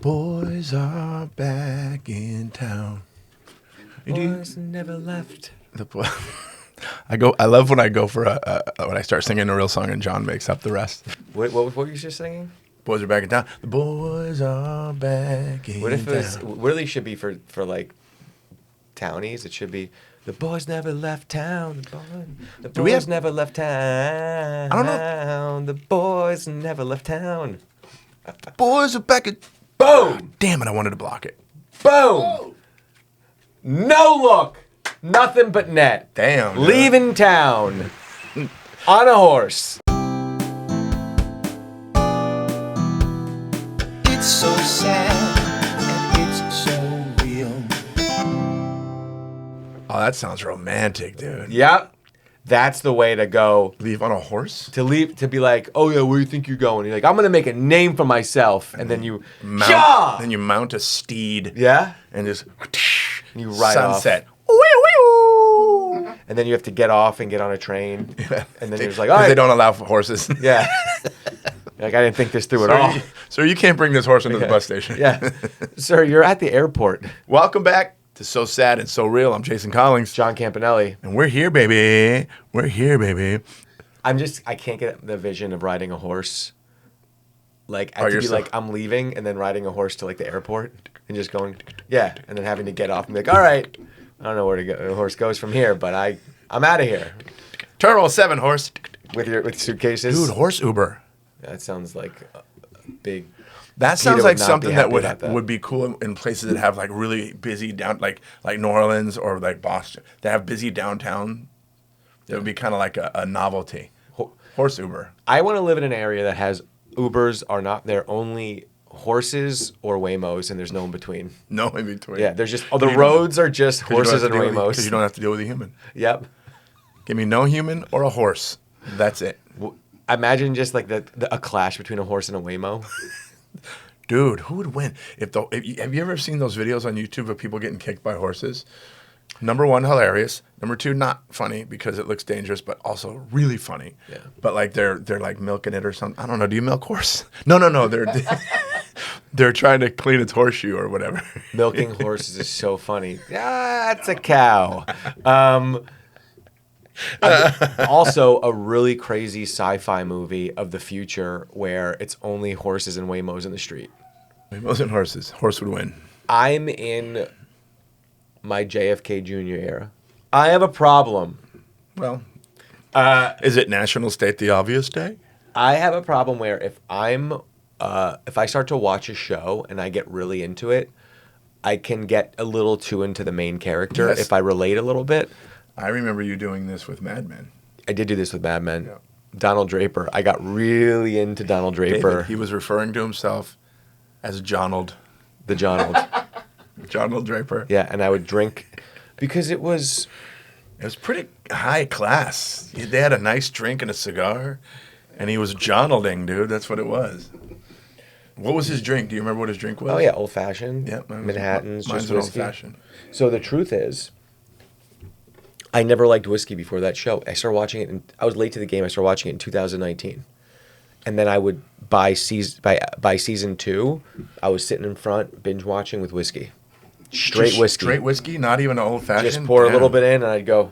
boys are back in town. Boys never left. I love when I go for when I start singing a real song and John makes up the rest. What were you just singing? Boys are back in town. The boys are back in What if it was, town. what really should be for like townies? It should be the boys never left town. The boys never left town. I don't know. The boys never left town. Boys are back in... Boom! Damn it, I wanted to block it. Boom! No look. Nothing but net. Damn. Dude. Leaving town. On a horse. It's so sad and it's so real. Oh, that sounds romantic, dude. Yep. That's the way to go. Leave on a horse? To be like, oh yeah, where do you think you're going? You're like, I'm gonna make a name for myself, and then you mount. Then you mount a steed. Yeah. And just and you ride sunset. off. And then you have to get off and get on a train. Yeah. And then you're just like, all right. They don't allow for horses. Yeah. Like I didn't think this through at all. Sir, you can't bring this horse into the bus station. Yeah. Sir, you're at the airport. Welcome back to So Sad and So Real. I'm Jason Collins. John Campanelli. And we're here, baby. We're here, baby. I can't get the vision of riding a horse. Like, I have to be like, I'm leaving, and then riding a horse to, like, the airport, and just going, yeah, and then having to get off and be like, all right, I don't know where the horse goes from here, but I'm out of here. Turtle 7 horse. With suitcases. Dude, horse Uber. That sounds like a big... That sounds like something that would be cool in places that have like really busy like New Orleans or like Boston. They have busy downtown. That would be kind of like a novelty. Horse Uber. I want to live in an area that has Ubers are not they're only horses or Waymos, and there's no in between. No in between. Yeah, there's just the roads are just horses and Waymos. Because you don't have to deal with a human. Yep. Give me no human or a horse. That's it. Imagine just like a clash between a horse and a Waymo. Dude, who would win? Have you ever seen those videos on YouTube of people getting kicked by horses? Number one, hilarious. Number two, not funny because it looks dangerous, but also really funny. Yeah. But like they're like milking it or something. I don't know. Do you milk horse? No. They're trying to clean its horseshoe or whatever. Milking horses is so funny. That's a cow. Also, a really crazy sci-fi movie of the future where it's only horses and Waymos in the street. Waymos and horses. Horse would win. I'm in my JFK Jr. era. I have a problem. Well, is it National State the Obvious Day? I have a problem where if I start to watch a show and I get really into it, I can get a little too into the main character if I relate a little bit. I remember you doing this with Mad Men. I did do this with Mad Men. Yeah. Johnald Draper. I got really into Johnald Draper. David, he was referring to himself as Johnald. The Johnald. Johnald Draper. Yeah, and I would drink because it was pretty high class. They had a nice drink and a cigar, and he was Johnalding, dude. That's what it was. What was his drink? Do you remember what his drink was? Oh, yeah, old-fashioned. Yeah, Manhattans. Mine's an old-fashioned. So the truth is, I never liked whiskey before that show. I started watching it, and I was late to the game. I started watching it in 2019. And then I would, by season 2, I was sitting in front, binge watching with whiskey. Straight whiskey. Straight whiskey? Not even an old-fashioned? Just pour a little bit in, and I'd go.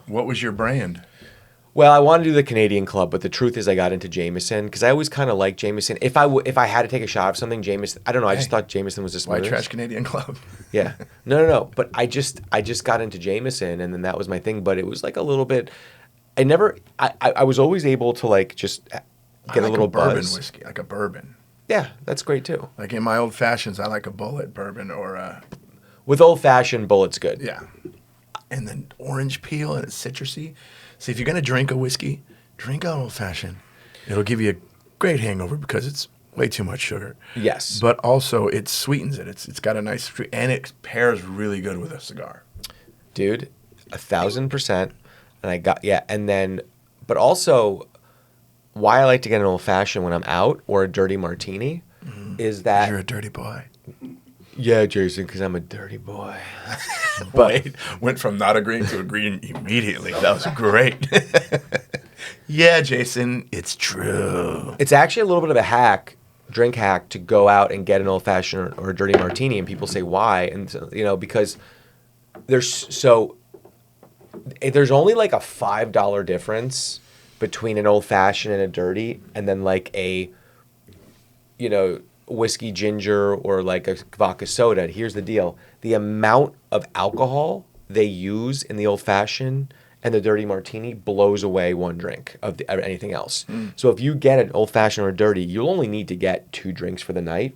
What was your brand? Well, I wanted to do the Canadian Club, but the truth is I got into Jameson because I always kind of liked Jameson. If I had to take a shot of something, Jameson, I don't know, I just thought Jameson was the smoothest. White Trash Canadian Club. Yeah. No. But I just got into Jameson, and then that was my thing. But it was like a little bit, I was always able to like just get a little bourbon buzz. whiskey, like a bourbon. Yeah, that's great too. Like in my old fashions, I like a Bullet bourbon or a... With old-fashioned, Bullet's good. Yeah. And then orange peel and it's citrusy. See, if you're going to drink a whiskey, drink an old-fashioned. It'll give you a great hangover because it's way too much sugar. Yes. But also, it sweetens it. It's got a nice... And it pairs really good with a cigar. Dude, 1,000%. And then... But also, why I like to get an old-fashioned when I'm out or a dirty martini is that... You're a dirty boy. Yeah, Jason, because I'm a dirty boy. But went from not agreeing to agreeing immediately. That was great. Yeah, Jason, it's true. It's actually a little bit of a hack drink hack to go out and get an old fashioned or a dirty martini, and people say why, and because there's only like a $5 difference between an old fashioned and a dirty, and then like a whiskey ginger or like a vodka soda. Here's the deal: the amount of alcohol they use in the old fashioned and the dirty martini blows away one drink of anything else. So if you get an old fashioned or a dirty, you'll only need to get 2 drinks for the night,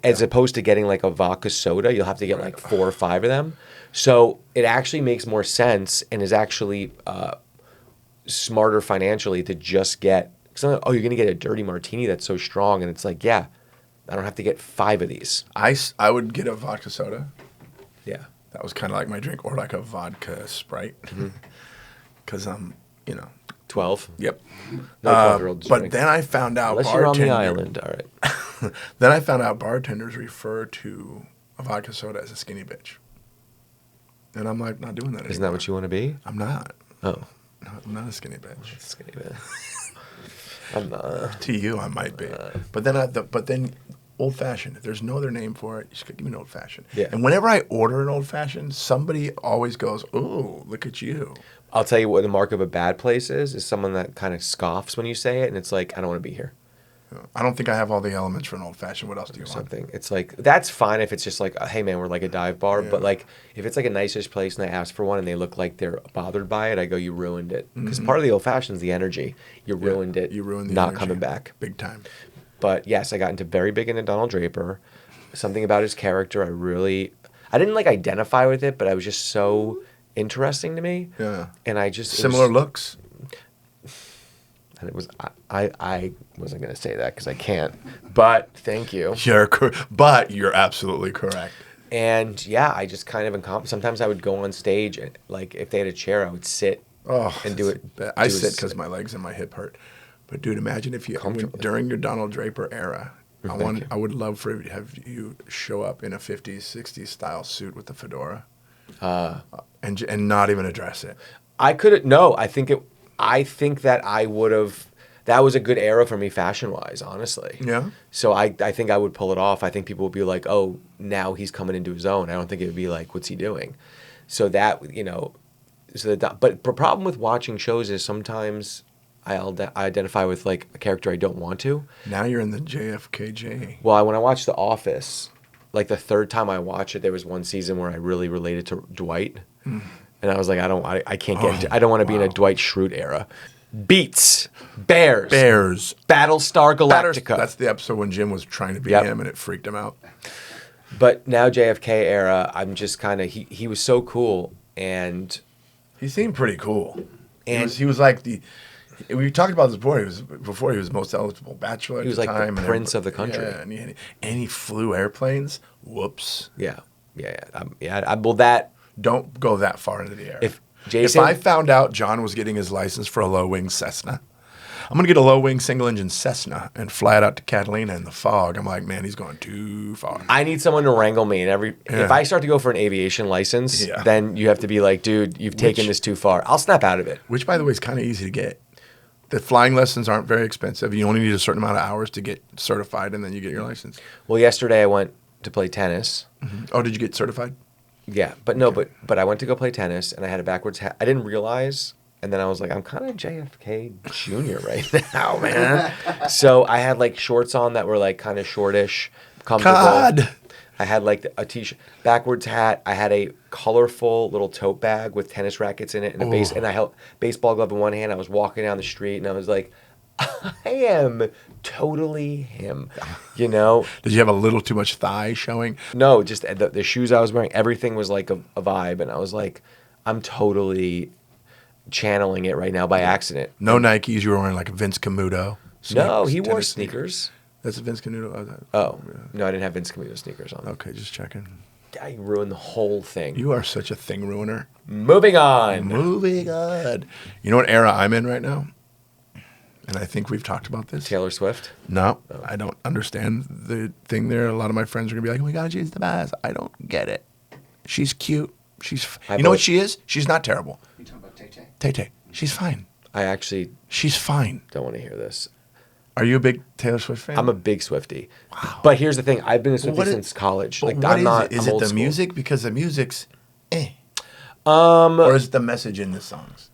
as opposed to getting like a vodka soda. You'll have to get like 4 or 5 of them. So it actually makes more sense and is actually smarter financially to just get. You're gonna get a dirty martini that's so strong, and it's like, yeah, I don't have to get 5 of these. I would get a vodka soda. Yeah. That was kind of like my drink, or like a vodka Sprite. Because I'm, 12. Yep. No 12-year-olds But drink. then I found out Unless you're on the island, all right. Then I found out bartenders refer to a vodka soda as a skinny bitch. And I'm like, not doing that anymore. Isn't that what you want to be? I'm not. Oh. No, I'm not a skinny bitch. Skinny bitch. I'm not. To you, I might be. But then old fashioned. If there's no other name for it, you just give me an old fashioned. Yeah. And whenever I order an old fashioned, somebody always goes, "Ooh, look at you." I'll tell you what the mark of a bad place is someone that kind of scoffs when you say it, and it's like, I don't want to be here. I don't think I have all the elements for an old fashioned. What else do you want? Something. It's like, that's fine if it's just like, hey man, we're like a dive bar. But like, if it's like a nice-ish place and I ask for one and they look like they're bothered by it, I go, you ruined it. Because part of the old fashioned is the energy. You ruined it. You ruined the not energy. coming back. Big time. But yes, I got very big into Johnald Draper. Something about his character, I didn't like identify with it, but it was just so interesting to me. Yeah. And I just Similar looks. And it was I wasn't gonna say that because I can't, but thank you. But you're absolutely correct. And yeah, I just kind of sometimes I would go on stage and like if they had a chair, I would sit and do it. I sit because my legs and my hip hurt. But dude, imagine if you during your Johnald Draper era, I would love for to have you show up in a 50s, 60s style suit with the fedora, and not even address it. I couldn't. No, I think that I would have. That was a good era for me, fashion-wise, honestly. Yeah. So I think I would pull it off. I think people would be like, "Oh, now he's coming into his own." I don't think it would be like, "What's he doing?" So that but the problem with watching shows is sometimes I identify with like a character I don't want to. Now you're in the JFK Jr. Well, when I watched The Office, like the 3rd time I watched it, there was one season where I really related to Dwight. And I was like, I can't get into, I don't want to be in a Dwight Schrute era. Beats, Bears, Battlestar Galactica. That's the episode when Jim was trying to be him and it freaked him out. But now JFK era, I'm just kind of, he was so cool. And he seemed pretty cool. And he was like we talked about this before. He was most eligible bachelor at the time. He was like the prince of the country. Yeah, and he flew airplanes. Whoops. Yeah. Well, that. Don't go that far into the air. If I found out John was getting his license for a low-wing Cessna, I'm going to get a low-wing single-engine Cessna and fly it out to Catalina in the fog. I'm like, man, he's going too far. I need someone to wrangle me. If I start to go for an aviation license, then you have to be like, dude, you've taken this too far. I'll snap out of it. Which, by the way, is kind of easy to get. The flying lessons aren't very expensive. You only need a certain amount of hours to get certified, and then you get your license. Well, yesterday I went to play tennis. Mm-hmm. Oh, did you get certified? Yeah, but no, but I went to go play tennis, and I had a backwards hat. I didn't realize, and then I was like, I'm kind of JFK Jr. right now, man. So I had like shorts on that were like kind of shortish, comfortable. God. I had like a t-shirt, backwards hat. I had a colorful little tote bag with tennis rackets in it, and and I held baseball glove in one hand. I was walking down the street, and I was like, I am totally him, Did you have a little too much thigh showing? No, just the shoes I was wearing, everything was like a vibe, and I was like, I'm totally channeling it right now by accident. No Nikes, you were wearing like a Vince Camuto. No, he wore sneakers. That's a Vince Camuto? Oh, no, I didn't have Vince Camuto sneakers on. Okay, just checking. Yeah, you ruined the whole thing. You are such a thing ruiner. Moving on. You know what era I'm in right now? And I think we've talked about this. Taylor Swift? No, I don't understand the thing there. A lot of my friends are going to be like, oh my God, she's the best. I don't get it. She's cute. You know what she is? She's not terrible. You talking about Tay-Tay? Tay-Tay. She's fine. I actually She's fine. don't want to hear this. Are you a bbig Taylor Swift fan? I'm a big Swiftie. Wow. But here's the thing. I've been a Swiftie since college. But Like, what I'm not. Is I'm it old the school. music? Because the music's or is it the message in the songs?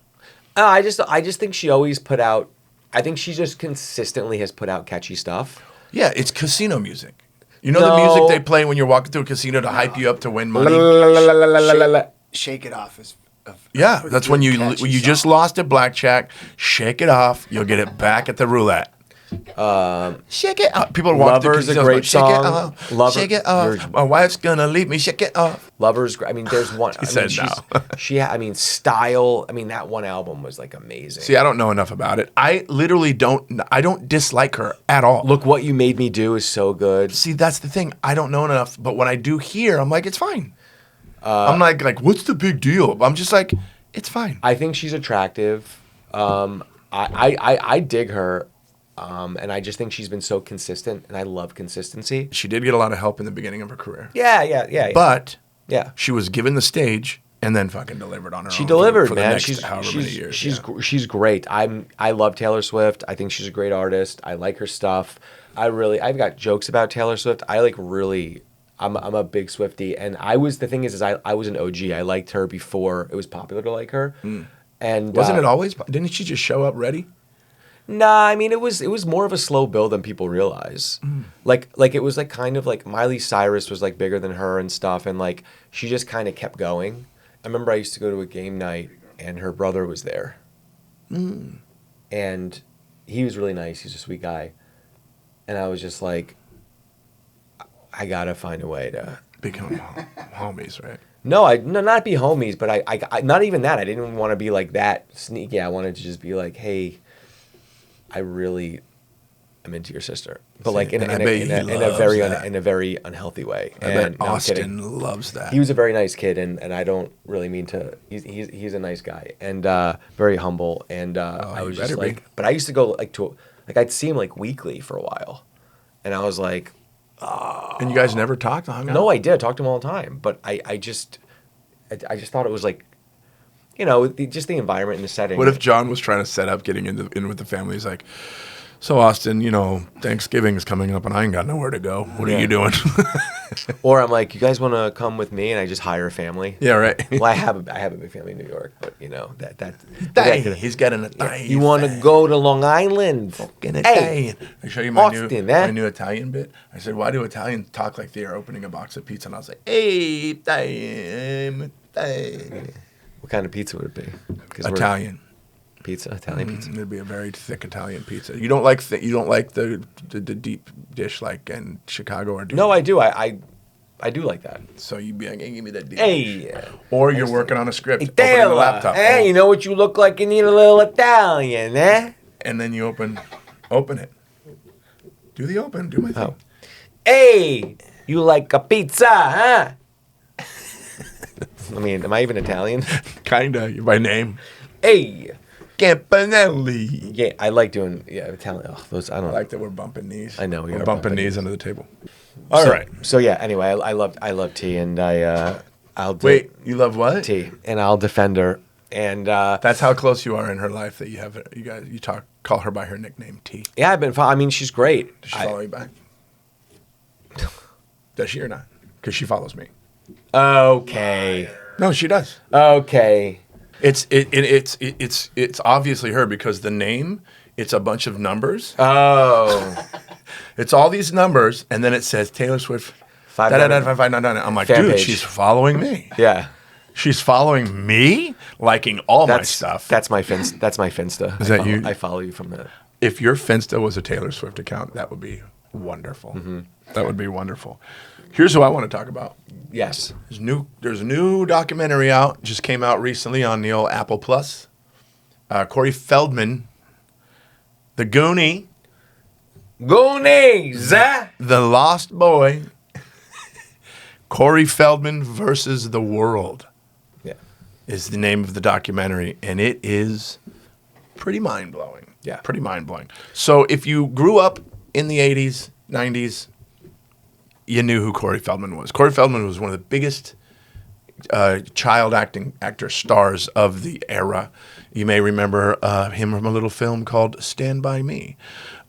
I just think she always put out. I think she just consistently has put out catchy stuff. Yeah, it's casino music. You know No. the music they play when you're walking through a casino to hype you up to win money? Shake It Off is. Yeah, that's when you catchy just song. lost at blackjack. Shake it off. You'll get it back at the roulette. Shake it off. People are walking through Lover's a casinos great going, shake it song. off. Lover- Shake it off. You're- My wife's gonna leave me. Shake it off. Lovers. I mean, there's one. He said no. I mean, Style. I mean, that one album was like amazing. See, I don't know enough about it. I literally don't. I don't dislike her at all. Look What You Made Me Do is so good. See, that's the thing. I don't know enough, but when I do hear, I'm like, it's fine. I'm like, what's the big deal? I'm just like, it's fine. I think she's attractive. I dig her, and I just think she's been so consistent, and I love consistency. She did get a lot of help in the beginning of her career, Yeah. but yeah, she was given the stage and then fucking delivered on her she own delivered, for the man. next however many years. She's great. I love Taylor Swift. I think she's a great artist. I like her stuff. I've got jokes about Taylor Swift. I'm a big Swiftie, and I was an OG. I liked her before it was popular to like her. And Wasn't it always? Didn't she just show up ready? Nah, I mean it was more of a slow build than people realize. Like it was like kind of like Miley Cyrus was like bigger than her and stuff, and like she just kind of kept going. I remember I used to go to a game night, and her brother was there, and he was really nice. He's a sweet guy, and I was just like, I gotta find a way to Become homies, right? No, not be homies, but I not even that. I didn't even want to be like that sneaky. I wanted to just be like, hey, I really am into your sister, but like in a very unhealthy way. I bet Austin loves that. He was a very nice kid, and I don't really mean to. He's a nice guy and very humble. And I was just like, but I used to go I'd see him like weekly for a while, and I was like. And you guys never talked? Hung out? No, I did. I talked to him all the time. But I just thought it was like, just the environment and the setting. What if John was trying to set up getting in with the family? He's like, so Austin, Thanksgiving is coming up and I ain't got nowhere to go. What are you doing? Or I'm like, you guys want to come with me? And I just hire a family. Yeah, right. Well, I have a big family in New York, but He's getting a thing. You want to go to Long Island? Fucking Italian. I show you my Austin, new Italian bit. I said, why do Italians talk like they are opening a box of pizza? And I was like, hey, Italian. What kind of pizza would it be? Italian. Italian pizza. It'd be a very thick Italian pizza. You don't like the deep dish like in Chicago, or do No, you? I do. I do like that. So you'd be like, hey, give me that deep Hey. dish. Or you're working on a script, opening the Italian, laptop. eh? You know what you look like? You need a little Italian, eh? And then you open it. Do the open. Do my thing. Oh. Hey, you like a pizza, huh? I mean, am I even Italian? Kinda, by name. Hey. Campanelli. Yeah, I like doing Italian. Oh, those I don't I like that we're bumping knees. I know, we we're are bumping bumping knees knees. under the table. All right. So yeah. Anyway, I love T, and I'll Wait, you love what? T, and I'll defend her, and That's how close you are in her life that you call her by her nickname T. yeah, I mean, she's great. Does she follow you back? Does she or not? Because she follows me. Okay. No, she does. Okay. It's obviously her because the name, it's a bunch of numbers. Oh. It's all these numbers, and then it says Taylor Swift. 599. I'm like, Fan dude, page. she's following me. Yeah. She's following me, liking all my stuff. That's my Finsta. Is that you? I follow you from that. If your Finsta was a Taylor Swift account, that would be wonderful. That would be wonderful. Here's who I want to talk about. Yes. There's a new documentary out. Just came out recently on the old Apple Plus. Corey Feldman, the Goonie. Goonies. The Lost Boy. Corey Feldman versus the World. Yeah. Is the name of the documentary, and it is pretty mind-blowing. Yeah. Pretty mind-blowing. So if you grew up in the 80s, 90s, you knew who Corey Feldman was. Corey Feldman was one of the biggest child actor stars of the era. You may remember him from a little film called Stand By Me,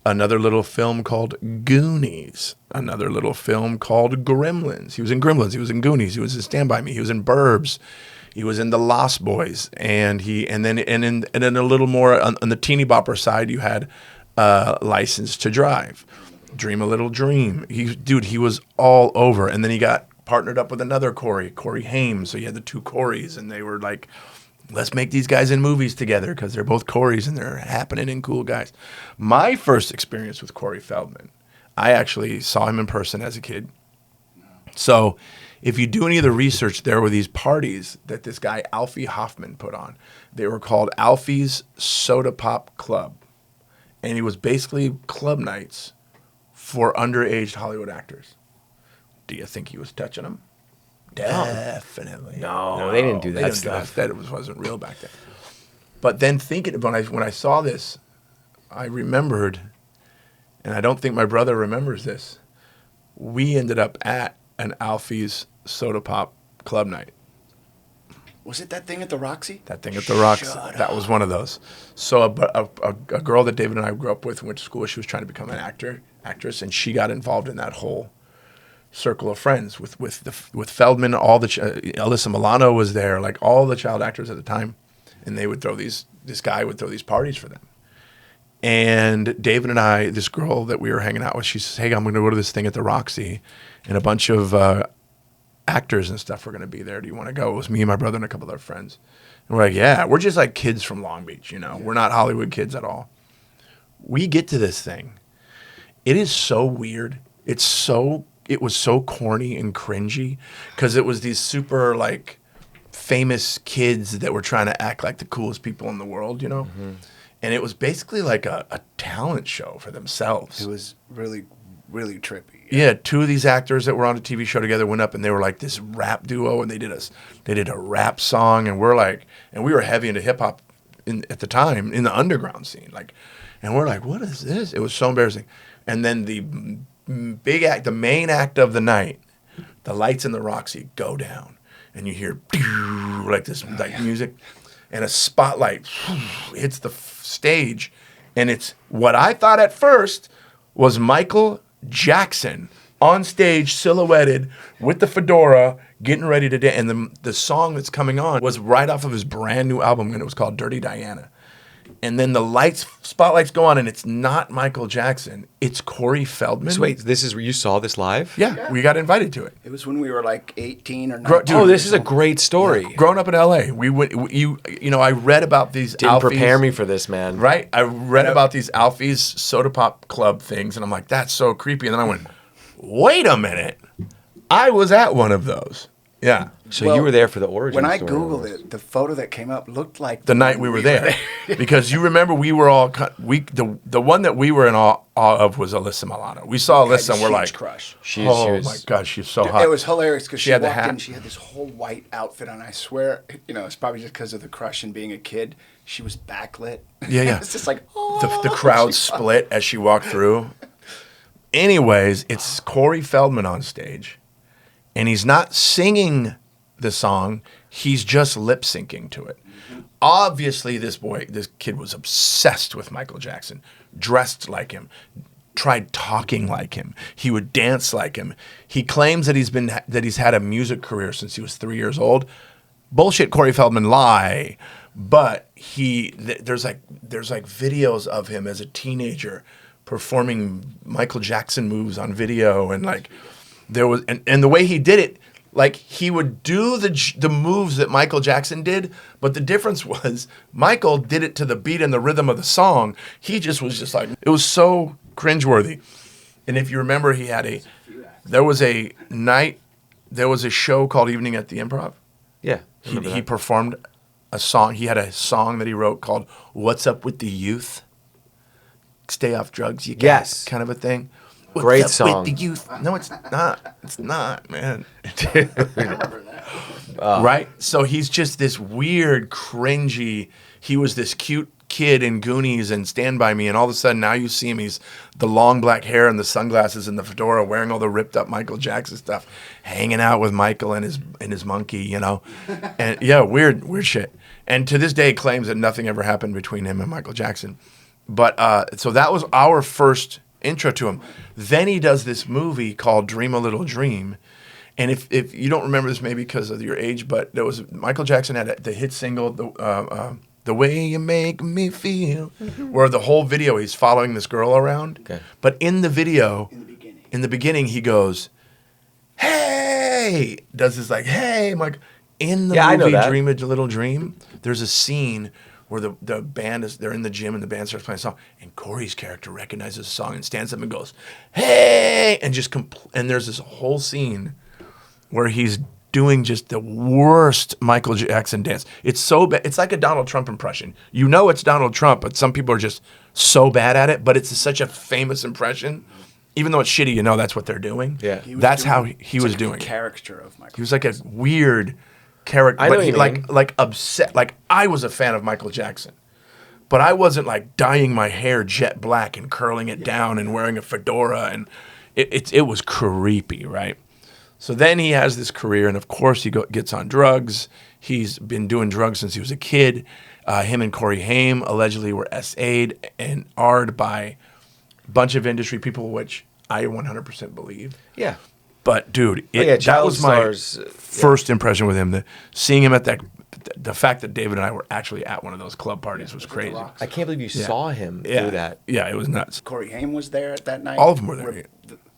another little film called Goonies, another little film called Gremlins. He was in Gremlins. He was in Goonies. He was in Stand By Me. He was in Burbs. He was in The Lost Boys, and then a little more on the teeny bopper side, you had License to Drive, Dream a Little Dream. He was all over, and then he got partnered up with another Corey Haim. So you had the two Coreys, and they were like, let's make these guys in movies together because they're both Coreys and they're happening and cool guys. My first experience with Corey Feldman, I actually saw him in person as a kid. So if you do any of the research, there were these parties that this guy, Alfy Hoffman, put on. They were called Alfy's Soda Pop Club. And it was basically club nights for underage Hollywood actors. Do you think he was touching them? Definitely. No, they didn't do that stuff. That wasn't real back then. But then when I saw this, I remembered, and I don't think my brother remembers this, we ended up at an Alfy's Soda Pop Club night. Was it that thing at the Roxy? That thing at the Roxy. That was one of those. So a girl that David and I grew up with and went to school, she was trying to become an actress, and she got involved in that whole circle of friends with Feldman. All the Alyssa Milano was there, like all the child actors at the time, and they would this guy would throw these parties for them. And David and I, this girl that we were hanging out with, she says, "Hey, I'm going to go to this thing at the Roxy, and a bunch of actors and stuff are going to be there. Do you want to go?" It was me and my brother and a couple of our friends. And we're like, yeah, we're just like kids from Long Beach, you know. Yeah. We're not Hollywood kids at all. We get to this thing. It is so weird. It was so corny and cringy because it was these super like famous kids that were trying to act like the coolest people in the world, you know. Mm-hmm. And it was basically like a talent show for themselves. It was really, really trippy. Yeah, two of these actors that were on a TV show together went up and they were like this rap duo, and they did a rap song, and we were heavy into hip hop at the time in the underground scene, like, and we're like, what is this? It was so embarrassing. And then the main act of the night, the lights in the Roxy go down, and you hear like this music, and a spotlight hits the stage, and it's what I thought at first was Michael Jackson on stage, silhouetted with the fedora, getting ready to dance. And the song that's coming on was right off of his brand new album, and it was called Dirty Diana. And then the spotlights go on, and it's not Michael Jackson. It's Corey Feldman. So wait, this is where you saw this live? Yeah, we got invited to it. It was when we were like 18 or 19. Oh, this is a great story. Yeah. Growing up in L.A., we went. I read about these. Didn't Alfy's, prepare me for this, man. Right? I read about these Alfy's Soda Pop Club things, and I'm like, that's so creepy. And then I went, wait a minute, I was at one of those. Yeah. So you were there for the origin When I story Googled almost. it, the photo that came up looked like the night we were there. Because you remember we were all the one that we were in awe of was Alyssa Milano. We saw Alyssa and we're like, crush. She oh was, my God, she's so hot. It was hilarious because she had the walked hat. in, she had this whole white outfit on. I swear, it's probably just because of the crush and being a kid. She was backlit. Yeah. It's just like, oh. The crowd split as she walked through. Anyways, it's Corey Feldman on stage, and he's not singing the song, he's just lip syncing to it. Obviously, this kid was obsessed with Michael Jackson, dressed like him, tried talking like him. He would dance like him. He claims that he's had a music career since he was 3 years old. Bullshit, Corey Feldman, lie. But there's videos of him as a teenager performing Michael Jackson moves on video, and like there was and the way he did it. Like, he would do the moves that Michael Jackson did, but the difference was Michael did it to the beat and the rhythm of the song. He was just like, it was so cringeworthy. And if you remember, there was a show called Evening at the Improv. yeah. He performed a song. He had a song that he wrote called "What's Up with the Youth? Stay off drugs, you guys," kind of a thing. Great song. With the youth. No, it's not. It's not, man. Right? So he's just this weird, cringy. He was this cute kid in Goonies and Stand By Me, and all of a sudden now you see him, he's the long black hair and the sunglasses and the fedora, wearing all the ripped up Michael Jackson stuff, hanging out with Michael and his monkey, you know. And yeah, weird shit. And to this day claims that nothing ever happened between him and Michael Jackson. But so that was our first intro to him. Then he does this movie called Dream a Little Dream. And if you don't remember this, maybe because of your age, but there was Michael Jackson had the hit single, The Way You Make Me Feel, where the whole video he's following this girl around. Okay. But in the video, in the beginning, he goes, hey, does this like, hey, I'm like, in the movie Dream a Little Dream, there's a scene where the band they're in the gym and the band starts playing a song, and Corey's character recognizes the song and stands up and goes, hey, and just and there's this whole scene where he's doing just the worst Michael Jackson dance. It's so bad. It's like a Donald Trump impression. You know it's Donald Trump, but some people are just so bad at it, but it's such a famous impression. Even though it's shitty, you know that's what they're doing. Yeah. That's how he was doing it. Character of Michael. He was like a weird character, but he like upset. Like I was a fan of Michael Jackson, but I wasn't like dyeing my hair jet black and curling it down and wearing a fedora, and it was creepy, right? So then he has this career, and of course he gets on drugs. He's been doing drugs since he was a kid. Him and Corey Haim allegedly were SA'd and R'd by a bunch of industry people, which I 100% believe. Yeah. But dude, that was my first impression with him. Seeing him at the fact that David and I were actually at one of those club parties was crazy. I can't believe you saw him do that. Yeah, it was nuts. Corey Haim was there at that night. All of them were there.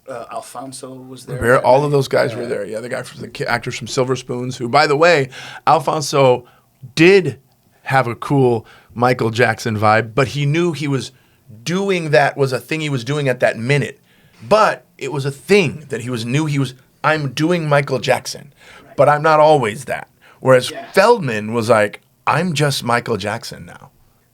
Alfonso was there. All of those guys were there. Yeah, the guy from the actors from Silver Spoons, who, by the way, Alfonso did have a cool Michael Jackson vibe, but he knew he was doing that was a thing he was doing at that minute. But it was a thing that I'm doing Michael Jackson, but I'm not always that. Whereas Feldman was like, I'm just Michael Jackson now.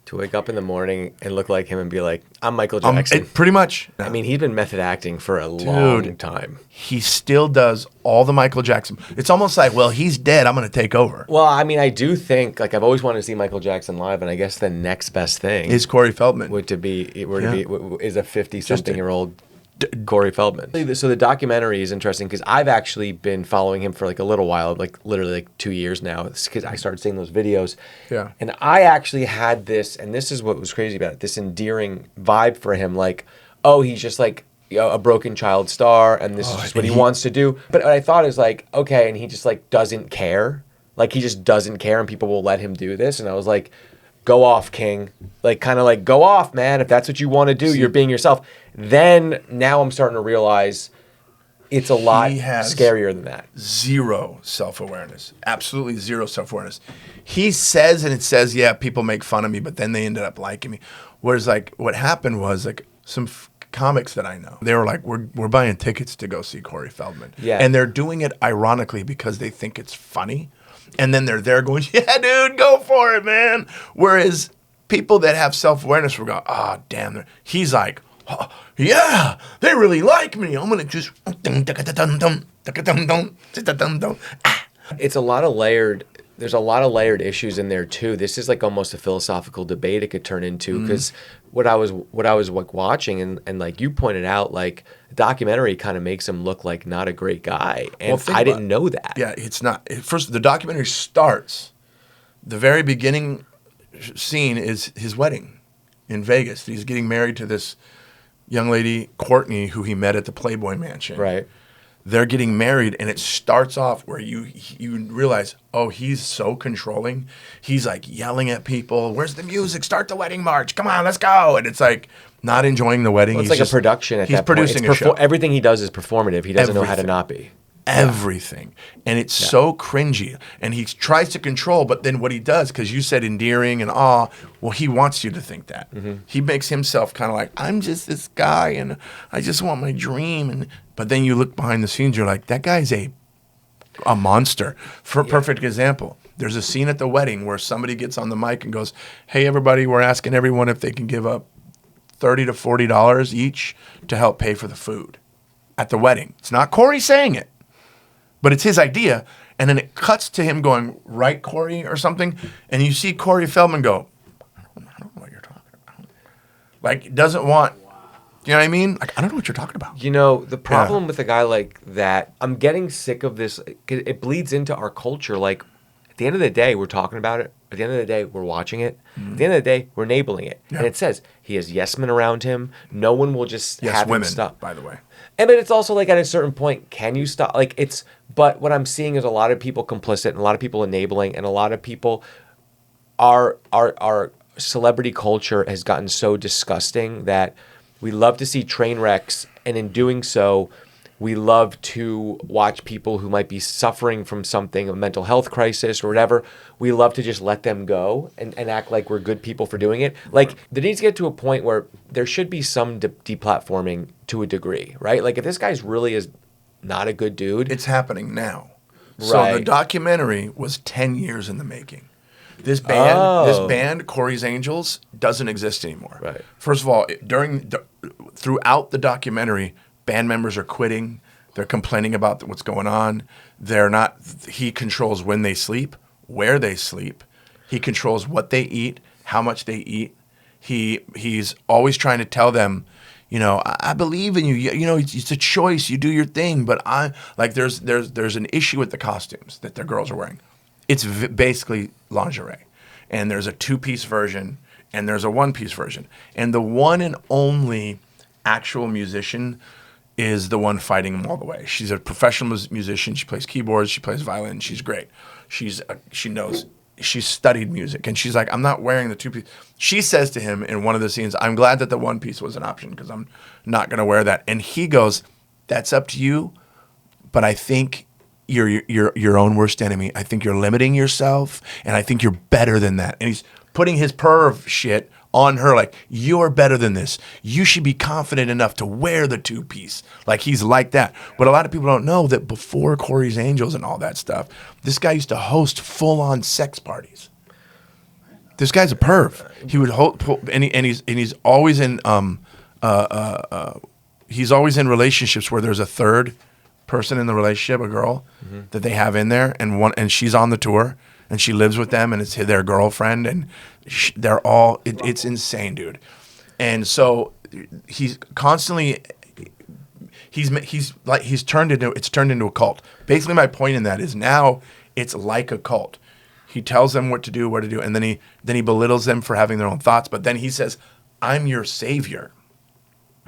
To wake up in the morning and look like him and be like, I'm Michael Jackson. Pretty much. I mean, he's been method acting for a long time. He still does all the Michael Jackson. It's almost like, well, he's dead, I'm going to take over. Well, I mean, I do think, like, I've always wanted to see Michael Jackson live, and I guess the next best thing is Corey Feldman. Is a 50-something-year-old Corey Feldman. So the documentary is interesting because I've actually been following him for like a little while, like literally like 2 years now, because I started seeing those videos. Yeah. And I actually had this, and this is what was crazy about it, this endearing vibe for him, like, oh, he's just like a broken child star, and this is just what he wants to do. But what I thought is like, okay, and he just like doesn't care. Like he just doesn't care, and people will let him do this. And I was like, go off, King. Like, kind of like, go off, man. If that's what you want to do, you're being yourself. Then, now I'm starting to realize it's a lot scarier than that. Zero self-awareness. Absolutely zero self-awareness. He says, and it says, yeah, people make fun of me, but then they ended up liking me. Whereas, like, what happened was, like, some comics that I know, they were like, we're buying tickets to go see Corey Feldman. Yeah. And they're doing it ironically because they think it's funny. And then they're there going, yeah, dude, go for it, man. Whereas people that have self-awareness will go, damn. He's like, oh, yeah, they really like me. I'm going to just... It's a lot of layered... There's a lot of layered issues in there, too. This is like almost a philosophical debate it could turn into, because what I was like watching, and like you pointed out, like the documentary kind of makes him look like not a great guy, and I didn't know that. Yeah, it's not. First, the documentary starts. The very beginning scene is his wedding in Vegas. He's getting married to this young lady, Courtney, who he met at the Playboy Mansion. Right. They're getting married, and it starts off where you realize, oh, he's so controlling. He's like yelling at people, where's the music? Start the wedding march. Come on, let's go. And it's like not enjoying the wedding. Well, it's like a production at that point. He's producing a show. Everything he does is performative. He doesn't know how to not be. Everything. And it's so cringy. And he tries to control, but then what he does, because you said endearing and awe, well, he wants you to think that. Mm-hmm. He makes himself kind of like, I'm just this guy, and I just want my dream. But then you look behind the scenes, you're like, that guy's a monster. For a perfect example, there's a scene at the wedding where somebody gets on the mic and goes, hey, everybody, we're asking everyone if they can give up $30 to $40 each to help pay for the food at the wedding. It's not Corey saying it, but it's his idea. And then it cuts to him going, right, Corey, or something. And you see Corey Feldman go, I don't know what you're Like, doesn't want, you know what I mean? Like, I don't know what you're talking about. You know, the problem with a guy like that, I'm getting sick of this. It bleeds into our culture. Like, at the end of the day, we're talking about it. At the end of the day, we're watching it. At the end of the day, we're enabling it. Yeah. And it says he has yes men around him. No one will just Yes, have women, him stop. by the way. And but it's also like at a certain point, can you stop? Like it's. But what I'm seeing is a lot of people complicit, and a lot of people enabling, and a lot of people our celebrity culture has gotten so disgusting that we love to see train wrecks, and in doing so, we love to watch people who might be suffering from something, a mental health crisis or whatever. We love to just let them go and act like we're good people for doing it. Like, there needs to get to a point where there should be some deplatforming to a degree, right? Like, if this guy's really is not a good dude. It's happening now. So Right. the documentary was 10 years in the making. This band, Corey's Angels, doesn't exist anymore. Right. First of all, throughout the documentary, band members are quitting. They're complaining about what's going on. He controls when they sleep, where they sleep. He controls what they eat, how much they eat. He's always trying to tell them, you know, I believe in you. You know, it's a choice. You do your thing. But there's an issue with the costumes that the girls are wearing. It's basically lingerie. And there's a 2-piece version and there's a 1-piece version. And the one and only actual musician is the one fighting him all the way. She's a professional musician. She plays keyboards. She plays violin. She's great. She's studied music. And she's like, I'm not wearing the 2-piece. She says to him in one of the scenes, I'm glad that the 1-piece was an option because I'm not going to wear that. And he goes, that's up to you. But I think you're your own worst enemy. I think you're limiting yourself. And I think you're better than that. And he's putting his perv shit on her, like, you're better than this. You should be confident enough to wear the 2-piece. Like, he's like that. But a lot of people don't know that before Corey's Angels and all that stuff, this guy used to host full-on sex parties. This guy's a perv. He would he's always in he's always in relationships where there's a third person in the relationship, a girl that they have in there, and she's on the tour. And she lives with them, and it's their girlfriend, and they're all. It's insane, dude. And so he's constantly. It's turned into a cult. Basically, my point in that is now it's like a cult. He tells them what to do, where to do, and then he belittles them for having their own thoughts. But then he says, "I'm your savior.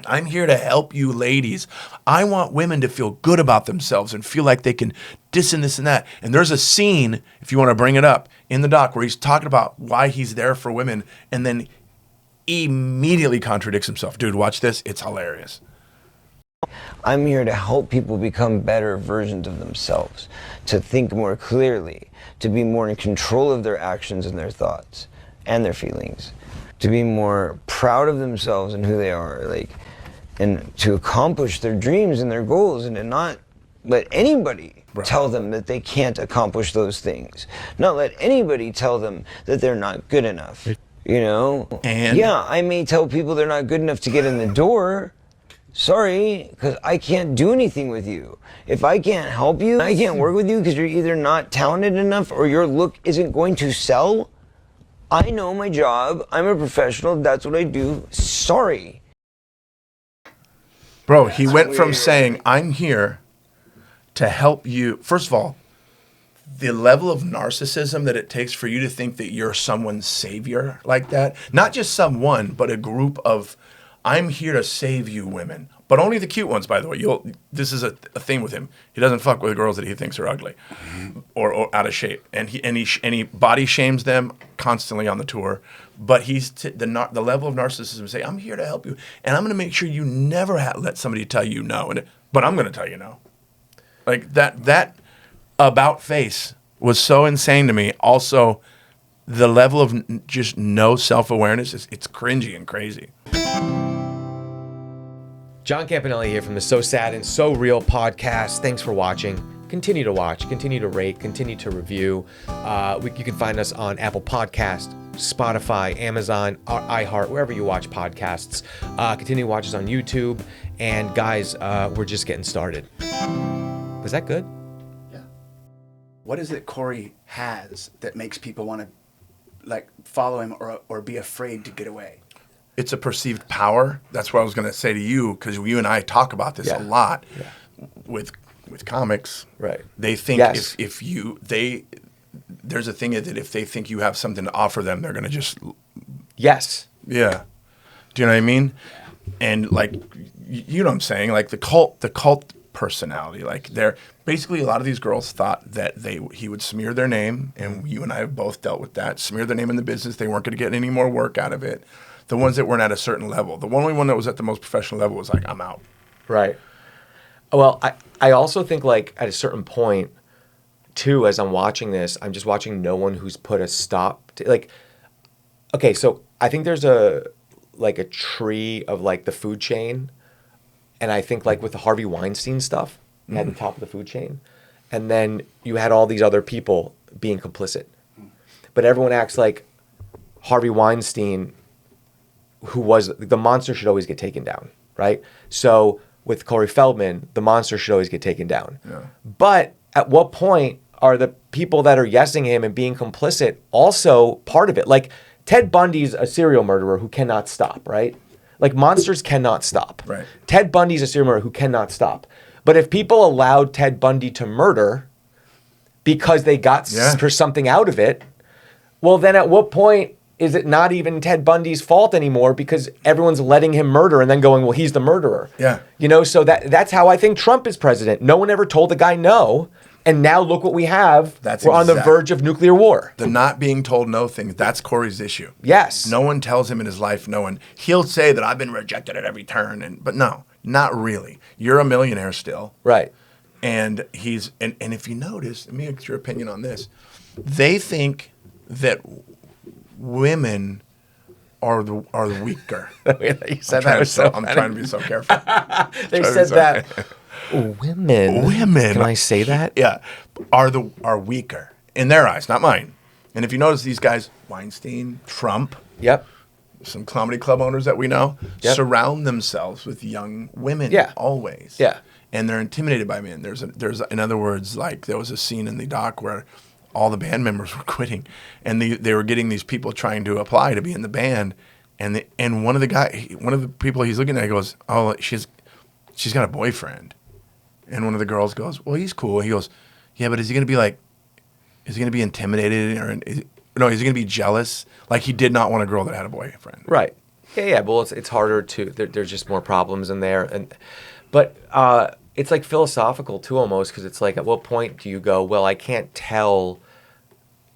I'm here to help you ladies. I want women to feel good about themselves and feel like they can this and this and that." And there's a scene, if you want to bring it up, in the doc where he's talking about why he's there for women and then immediately contradicts himself. Dude, watch this. It's hilarious. I'm here to help people become better versions of themselves, to think more clearly, to be more in control of their actions and their thoughts and their feelings, to be more proud of themselves and who they are, like, and to accomplish their dreams and their goals, and to not let anybody tell them that they can't accomplish those things. Not let anybody tell them that they're not good enough. You know? And yeah, I may tell people they're not good enough to get in the door. Sorry, because I can't do anything with you. If I can't help you, I can't work with you because you're either not talented enough or your look isn't going to sell. I know my job. I'm a professional. That's what I do. Sorry. Bro, he went from saying, I'm here to help you. First of all, the level of narcissism that it takes for you to think that you're someone's savior like that, not just someone, but a group of, I'm here to save you women. But only the cute ones, by the way. This is a thing with him. He doesn't fuck with girls that he thinks are ugly or out of shape, and he body shames them constantly on the tour. But he's the level of narcissism. Say, I'm here to help you, and I'm going to make sure you never let somebody tell you no. But I'm going to tell you no. Like that about face was so insane to me. Also, the level of just no self-awareness it's cringy and crazy. John Campanelli here from the So Sad and So Real podcast. Thanks for watching. Continue to watch, continue to rate, continue to review. You can find us on Apple Podcast, Spotify, Amazon, iHeart, wherever you watch podcasts. Continue to watch us on YouTube. And guys, we're just getting started. Was that good? Yeah. What is it Corey has that makes people want to like follow him or be afraid to get away? it's a perceived power. That's what I was going to say to you, because you and I talk about this a lot with comics. Right. They think Yes. there's a thing that if they think you have something to offer them, they're going to just Yes. yeah. Do you know what I mean? And like, you know what I'm saying? Like the cult personality. Like they're basically, a lot of these girls thought that he would smear their name, and you and I have both dealt with that. Smear their name in the business. They weren't going to get any more work out of it. The ones that weren't at a certain level. The only one that was at the most professional level was like, I'm out. Right. Well, I also think like at a certain point, too, as I'm watching this, I'm just watching no one who's put a stop to, like, okay, so I think there's a tree of like the food chain, and I think like with the Harvey Weinstein stuff, you had the top of the food chain, and then you had all these other people being complicit, but everyone acts like Harvey Weinstein, who was the monster, should always get taken down, right? So with Corey Feldman, the monster should always get taken down. Yeah. But at what point are the people that are yesing him and being complicit also part of it? Like Ted Bundy's a serial murderer who cannot stop, right? Like monsters cannot stop. Right. Ted Bundy's a serial murderer who cannot stop. But if people allowed Ted Bundy to murder because they got for something out of it, well, then at what point is it not even Ted Bundy's fault anymore, because everyone's letting him murder and then going, well, he's the murderer. Yeah. You know, so that's how I think Trump is president. No one ever told the guy no. And now look what we have. We're on the verge of nuclear war. The not being told no thing, that's Corey's issue. Yes. No one tells him in his life, he'll say that I've been rejected at every turn, but no, not really. You're a millionaire still. Right. And and if you notice, let me get your opinion on this. They think that women are the weaker. You said that was so I'm trying to be so careful. They said that women. Can I say that? Yeah, are weaker in their eyes, not mine. And if you notice, these guys, Weinstein, Trump, Yep. some comedy club owners that we know, Yep. surround themselves with young women. Yeah. Always. Yeah. And they're intimidated by men. There's in other words, like there was a scene in the doc where all the band members were quitting, and they were getting these people trying to apply to be in the band, and one of the people he's looking at goes, oh, she's got a boyfriend, and one of the girls goes, well, he's cool. He goes, yeah, but is he going to be intimidated, or is he going to be jealous? Like he did not want a girl that had a boyfriend. Right. Yeah. Well, it's harder to. There's just more problems in there, but it's like philosophical too, almost, because it's like, at what point do you go, well, I can't tell.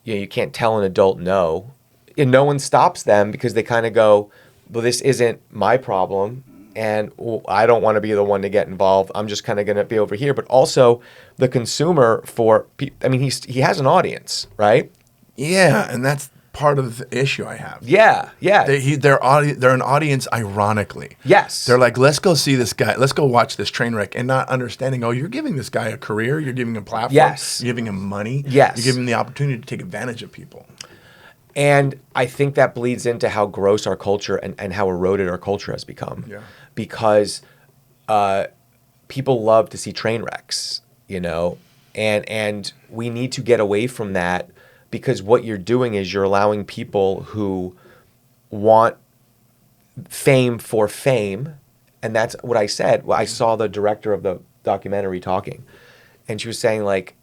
You can't tell an adult no, and no one stops them because they kind of go, well, this isn't my problem, and I don't want to be the one to get involved. I'm just kind of going to be over here. But also, the consumer he has an audience, right? Yeah, and that's part of the issue I have. Yeah. They're an audience, ironically. Yes. They're like, let's go see this guy. Let's go watch this train wreck, and not understanding, oh, you're giving this guy a career. You're giving him a platform. Yes. You're giving him money. Yes. You're giving him the opportunity to take advantage of people. And I think that bleeds into how gross our culture and how eroded our culture has become. Yeah. Because people love to see train wrecks, and we need to get away from that, because what you're doing is you're allowing people who want fame for fame. And that's what I said. Well, I saw the director of the documentary talking, and she was saying, like,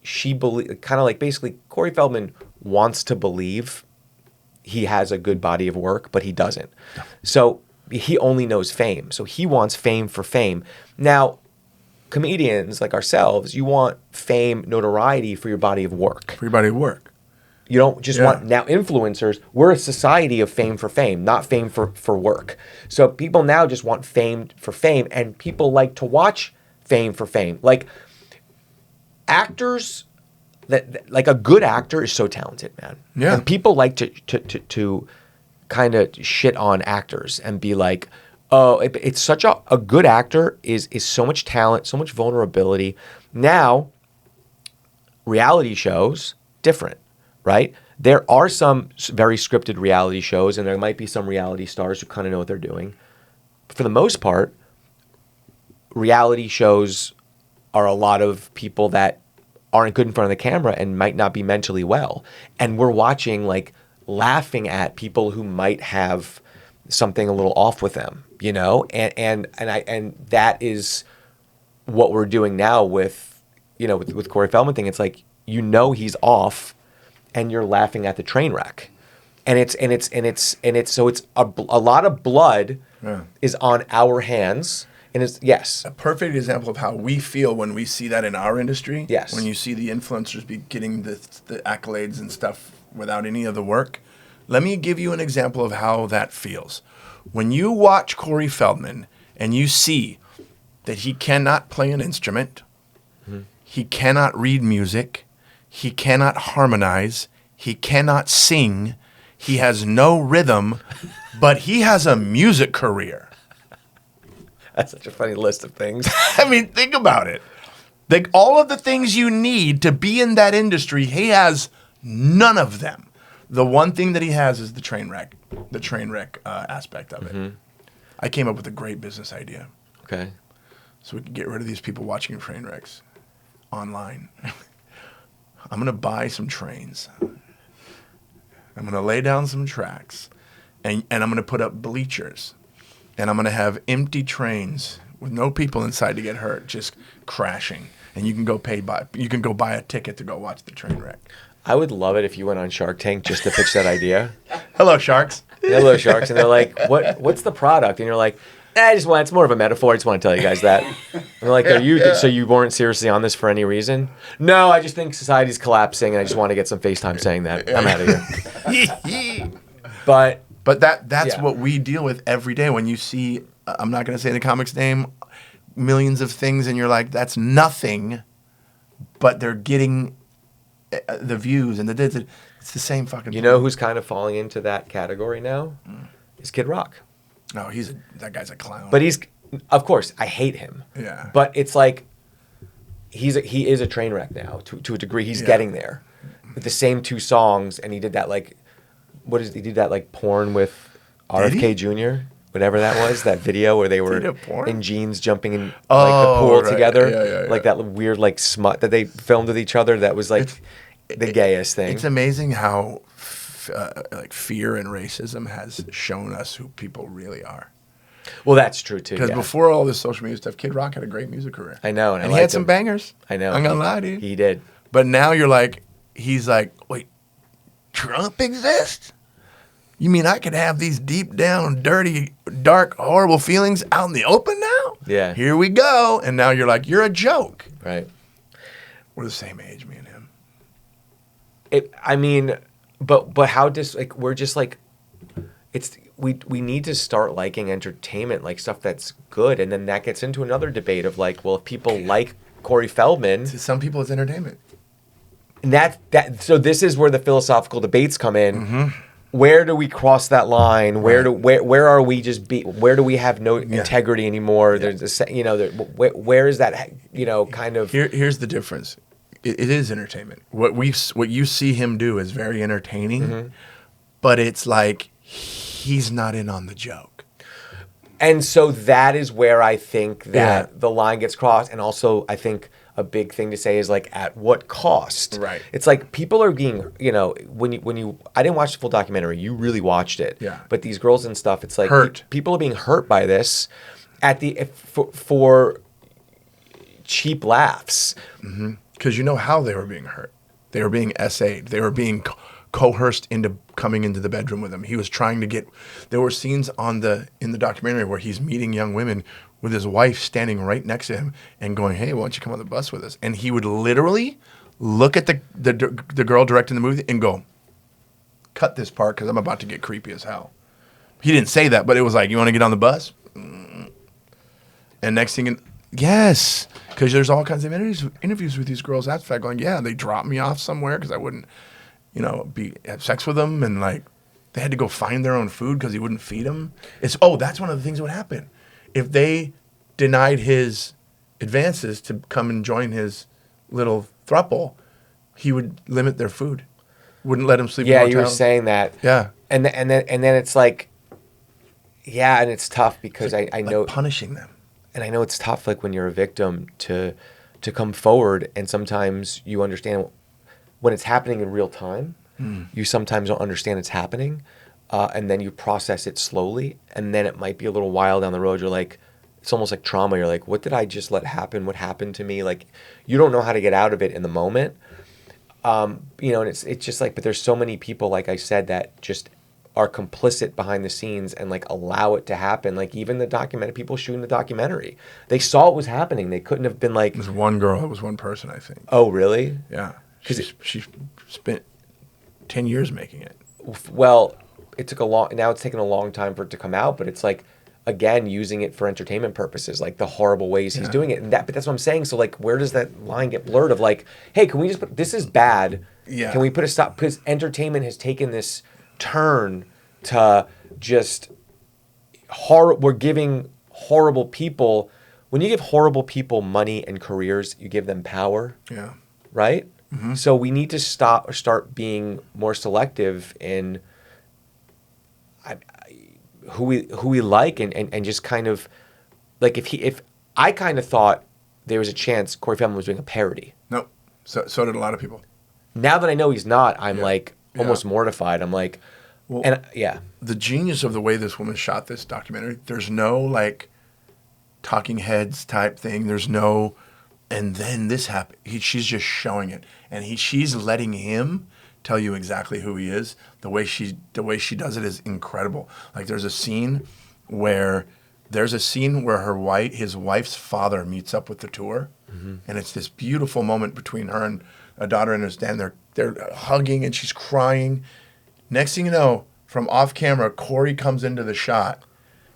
basically Corey Feldman wants to believe he has a good body of work, but he doesn't. So he only knows fame. So he wants fame for fame. Now, comedians like ourselves, you want fame, notoriety for your body of work. For your body of work. You don't just want, now influencers, we're a society of fame for fame, not fame for work. So people now just want fame for fame, and people like to watch fame for fame. Like actors, like a good actor is so talented, man. Yeah. And people like to kind of shit on actors and be like, oh, it's such a good actor is so much talent, so much vulnerability. Now, reality shows, different. Right? There are some very scripted reality shows, and there might be some reality stars who kind of know what they're doing. But for the most part, reality shows are a lot of people that aren't good in front of the camera and might not be mentally well. And we're watching, like, laughing at people who might have something a little off with them, you know, and that is what we're doing now with, you know, with Corey Feldman thing. It's like, you know, he's off, and you're laughing at the train wreck, and it's so it's a lot of blood is on our hands, and it's a perfect example of how we feel when we see that in our industry. Yes, when you see the influencers be getting the accolades and stuff without any of the work. Let me give you an example of how that feels. When you watch Corey Feldman and you see that he cannot play an instrument, he cannot read music, he cannot harmonize, he cannot sing, he has no rhythm, but he has a music career. That's such a funny list of things. I mean, think about it. Like, all of the things you need to be in that industry, he has none of them. The one thing that he has is the train wreck aspect of it. I came up with a great business idea. Okay. So we can get rid of these people watching train wrecks online. I'm going to buy some trains. I'm going to lay down some tracks. And I'm going to put up bleachers. And I'm going to have empty trains with no people inside to get hurt, just crashing. And you can go buy a ticket to go watch the train wreck. I would love it if you went on Shark Tank just to pitch that idea. Hello, sharks. Hello, sharks. And they're like, what's the product? And you're like, it's more of a metaphor. I just want to tell you guys that. And they're like, so you weren't seriously on this for any reason? No, I just think society's collapsing, and I just want to get some FaceTime saying that. I'm out of here. But that's what we deal with every day. When you see, I'm not going to say the comic's name, millions of things, and you're like, that's nothing, but they're getting the views and it's the same fucking thing. You know who's kind of falling into that category now? Is Kid Rock. No, that guy's a clown. But of course, I hate him. Yeah. But it's like, he is a train wreck now to a degree. He's getting there with the same two songs, and he did that he did that like porn with RFK Jr. Whatever that was, that video where they were in jeans jumping in like the pool together, like that weird like smut that they filmed with each other. That was like the gayest thing. It's amazing how like fear and racism has shown us who people really are. Well, that's true too. Because before all this social media stuff, Kid Rock had a great music career. I know, and he had some bangers. I know. I'm gonna lie to you. He did. But now he's like, wait, Trump exists? You mean I could have these deep down, dirty, dark, horrible feelings out in the open now? Yeah. Here we go. And now you're like, you're a joke. Right. We're the same age, me and him. But how we're just like, we need to start liking entertainment, like stuff that's good, and then that gets into another debate of like, well, if people like Corey Feldman, to some people it's entertainment. And so this is where the philosophical debates come in. Where do we cross that line? Where are we where do we have no integrity anymore? Yeah. There's where is that, kind of. Here's the difference. It is entertainment. What you see him do is very entertaining, but it's like he's not in on the joke. And so that is where I think that the line gets crossed. And also I think a big thing to say is like, at what cost? Right. It's like people are being, when you I didn't watch the full documentary. You really watched it. Yeah. But these girls and stuff, it's like people are being hurt by this for cheap laughs. Because you know how they were being hurt. They were being SA'd. They were being coerced into coming into the bedroom with him. He was trying to get. There were scenes in the documentary where he's meeting young women with his wife standing right next to him and going, "Hey, why don't you come on the bus with us?" And he would literally look at the girl directing the movie and go, "Cut this part because I'm about to get creepy as hell." He didn't say that, but it was like, "You want to get on the bus?" And next thing, yes, because there's all kinds of interviews with these girls after that going, "Yeah, they dropped me off somewhere because I wouldn't, have sex with them, and like they had to go find their own food because he wouldn't feed them." That's one of the things that would happen. If they denied his advances to come and join his little throuple, he would limit their food, wouldn't let them sleep. Yeah, in you were saying that. Yeah, and then it's like, yeah, and it's tough because I know punishing them, and I know it's tough like when you're a victim to come forward, and sometimes you understand when it's happening in real time. You sometimes don't understand it's happening, and then you process it slowly, and then it might be a little while down the road. You're like, it's almost like trauma. You're like, what did I just let happen? What happened to me? Like, you don't know how to get out of it in the moment. And it's just like, but there's so many people, like I said, that just are complicit behind the scenes and like allow it to happen. Like even the people shooting the documentary, they saw it was happening. They couldn't have been like, It was one girl. It was one person, I think. oh, really? Yeah. She spent 10 years making it. Well, it took now it's taken a long time for it to come out, but it's like, again, using it for entertainment purposes, like the horrible ways he's doing it. But that's what I'm saying. So like, where does that line get blurred of like, hey, can we just this is bad. Yeah. Can we put a stop? Because entertainment has taken this turn to just we're giving horrible people, when you give horrible people money and careers, you give them power. Yeah. Right? Mm-hmm. So we need to start being more selective in who we like and just kind of like if I kind of thought there was a chance Corey Feldman was doing a parody. Nope. So did a lot of people. Now that I know he's not, I'm like almost mortified. I'm like, The genius of the way this woman shot this documentary, there's no like talking heads type thing. There's no, and then this happened. She's just showing it, and she's letting him tell you exactly who he is. The way she does it is incredible. Like there's a scene where his wife's father meets up with the tour, and it's this beautiful moment between her and a daughter and his dad. They're hugging, and she's crying. Next thing you know, from off camera, Corey comes into the shot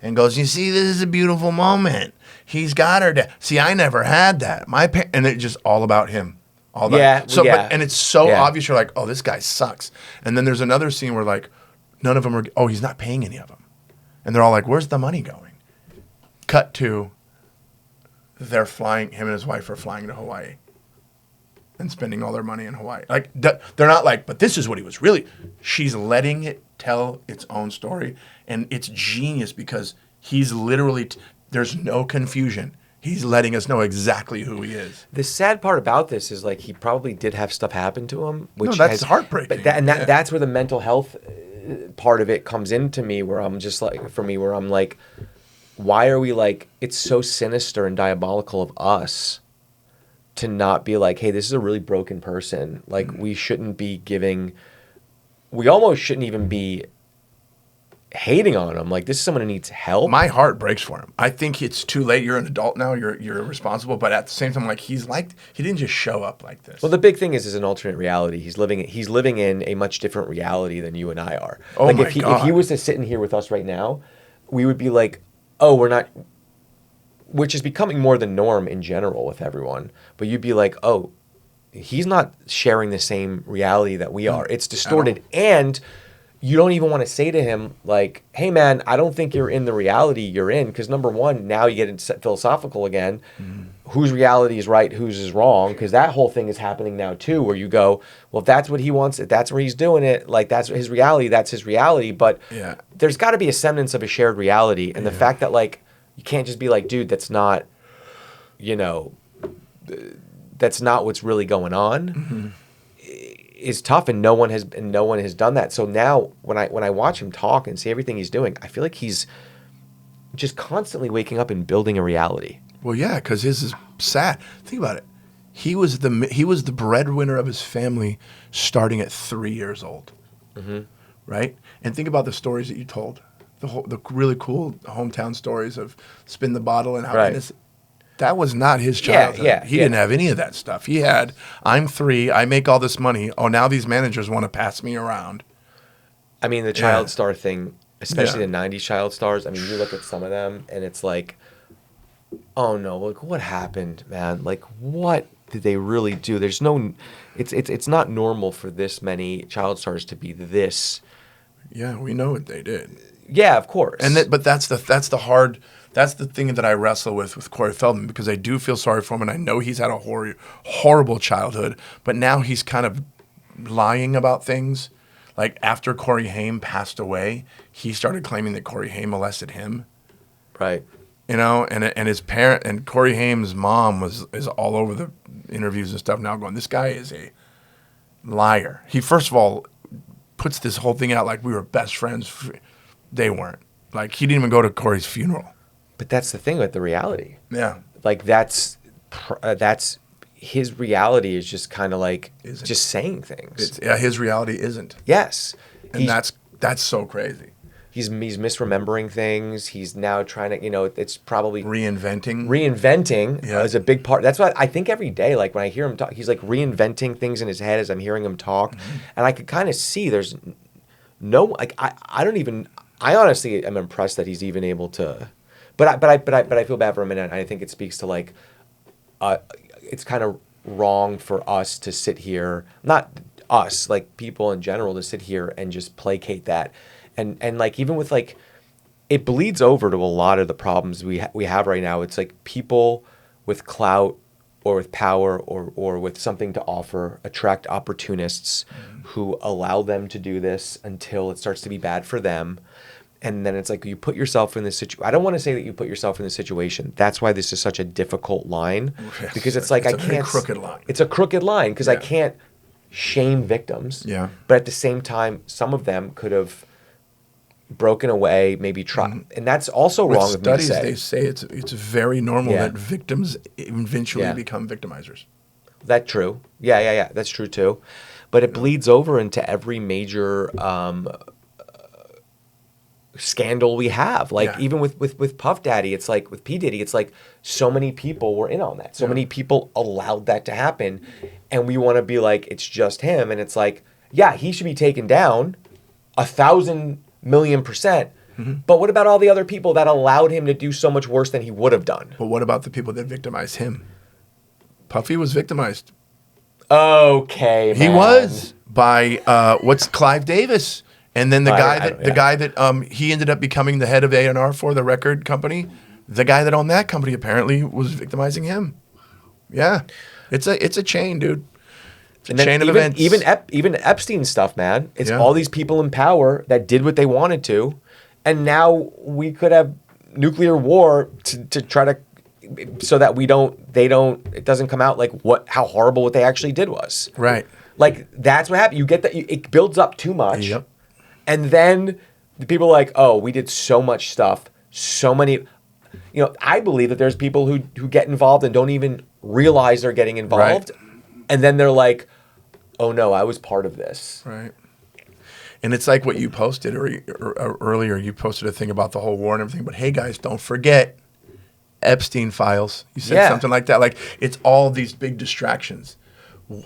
and goes, "You see, this is a beautiful moment. He's got her dad. See, I never had that. And it's just all about him." All that. And it's so obvious. You're like, oh, this guy sucks. And then there's another scene where like, none of them are. Oh, he's not paying any of them, and they're all like, "Where's the money going?" Cut to. They're flying. Him and his wife are flying to Hawaii. And spending all their money in Hawaii. Like they're not like, but this is what he was really. She's letting it tell its own story, and it's genius because he's literally. There's no confusion. He's letting us know exactly who he is. The sad part about this is like he probably did have stuff happen to him, which that's heartbreaking. But that's where the mental health part of it comes into me, where I'm just like, for me, where I'm like, why are we like? It's so sinister and diabolical of us to not be like, hey, this is a really broken person. Like we shouldn't be giving. We almost shouldn't even be hating on him. Like this is someone who needs help. My heart breaks for him. I think it's too late. You're an adult now. You're responsible. But at the same time, like he didn't just show up like this. Well, the big thing is an alternate reality. He's living in a much different reality than you and I are. Oh like my if God. he was to sit in here with us right now, we would be like, oh, we're not. Which is becoming more the norm in general with everyone. But you'd be like, oh, he's not sharing the same reality that we are. It's distorted. And you don't even want to say to him, like, hey, man, I don't think you're in the reality you're in. Because number one, now you get into philosophical again. Whose reality is right, whose is wrong. Because that whole thing is happening now, too, where you go, well, if that's what he wants, if that's where he's doing it, like, that's his reality, that's his reality. But there's got to be a semblance of a shared reality. And the fact that, like, you can't just be like, dude, that's not, that's not what's really going on. Is tough, and no one has done that. So now, when I watch him talk and see everything he's doing, I feel like he's just constantly waking up and building a reality. Well, yeah, because his is sad. Think about it. He was the breadwinner of his family, starting at 3 years old, right? And think about the stories that you told. The really cool hometown stories of spin the bottle and how innocent. That was not his childhood. He didn't have any of that stuff. He had, I'm 3, I make all this money. Oh, now these managers want to pass me around. I mean, the child star thing, especially the 90s child stars, I mean, you look at some of them and it's like, oh no, like what happened, man? Like what did they really do? There's no, it's not normal for this many child stars to be this. Yeah, we know what they did. Yeah, of course. But that's the thing that I wrestle with Corey Feldman, because I do feel sorry for him, and I know he's had a horrible childhood, but now he's kind of lying about things. Like after Corey Haim passed away, he started claiming that Corey Haim molested him. Right. And his parent and Corey Haim's mom is all over the interviews and stuff now going, this guy is a liar. He, first of all, puts this whole thing out like we were best friends. They weren't. Like, he didn't even go to Corey's funeral. But that's the thing with the reality. Yeah. Like, that's his reality is just kind of like Isn't. just saying things. His reality isn't. Yes. And that's so crazy. He's misremembering things. He's now trying to, it's probably Reinventing is a big part. That's what I think every day. Like when I hear him talk, he's like reinventing things in his head as I'm hearing him talk, and I could kind of see there's no like I honestly am impressed that he's even able to, but I feel bad for him, and I think it speaks to like, it's kind of wrong for us to sit here, not us, like people in general, to sit here and just placate that. And like even with like, it bleeds over to a lot of the problems we have right now. It's like people with clout or with power or with something to offer attract opportunists who allow them to do this until it starts to be bad for them. And then it's like you put yourself in this situation. I don't want to say that you put yourself in this situation. That's why this is such a difficult line, because it's like it's I can't. It's a very crooked line. It's a crooked line because I can't shame victims. Yeah. But at the same time, some of them could have broken away, maybe try, and that's also With wrong of me to studies, say. they say it's very normal Yeah. that victims eventually become victimizers. That's true. Yeah. That's true too. But it bleeds over into every major scandal we have. Like even with Puff Daddy, it's like with P. Diddy, it's like so many people were in on that. So many people allowed that to happen. And we want to be like, it's just him. And it's like, yeah, he should be taken down 1,000,000,000%. But what about all the other people that allowed him to do so much worse than he would have done? But what about the people that victimized him? Puffy was victimized. Okay, man. He was by what's Clive Davis, and then the guy that he ended up becoming the head of A&R for the record company. The guy that owned that company apparently was victimizing him. Yeah, it's a chain, dude. It's a chain of events. Even Epstein stuff, man. It's all these people in power that did what they wanted to, and now we could have nuclear war to try to, so that it doesn't come out like how horrible what they actually did was. Right. Like that's what happened. You get that it builds up too much. Yep. And then the people are like, oh, we did so much stuff, so many. I believe that there's people who get involved and don't even realize they're getting involved, and then they're like, oh no, I was part of this. Right. And it's like what you posted or earlier. You posted a thing about the whole war and everything. But hey, guys, don't forget Epstein files. You said something like that. Like it's all these big distractions.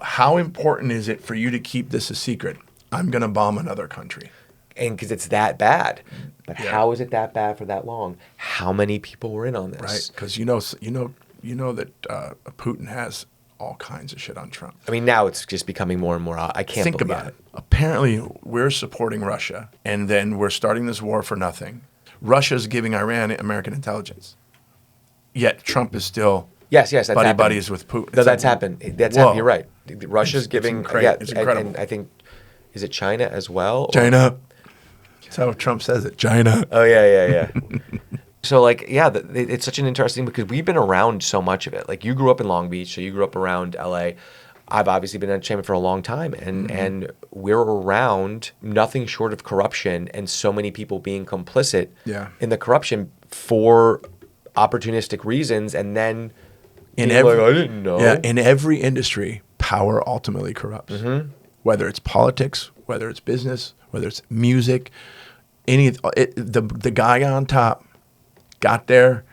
How important is it for you to keep this a secret? I'm going to bomb another country. And because it's that bad. But how is it that bad for that long? How many people were in on this? Right, because you know that Putin has all kinds of shit on Trump. I mean, now it's just becoming more and more. I can't think believe about it. Apparently, we're supporting Russia, and then we're starting this war for nothing. Russia's giving Iran American intelligence, yet Trump is still yes, that's buddies with Putin. No, that's happened. That's happened. You're right. Russia's giving. It's incredible. And I think, is it China as well? China. That's how Trump says it. China. Oh yeah. So like, it's such an interesting, because we've been around so much of it. Like you grew up in Long Beach, so you grew up around LA. I've obviously been in entertainment for a long time, and we're around nothing short of corruption and so many people being complicit in the corruption for opportunistic reasons, and then I didn't know. Yeah, in every industry, power ultimately corrupts. Whether it's politics, whether it's business, whether it's music, the guy on top got there,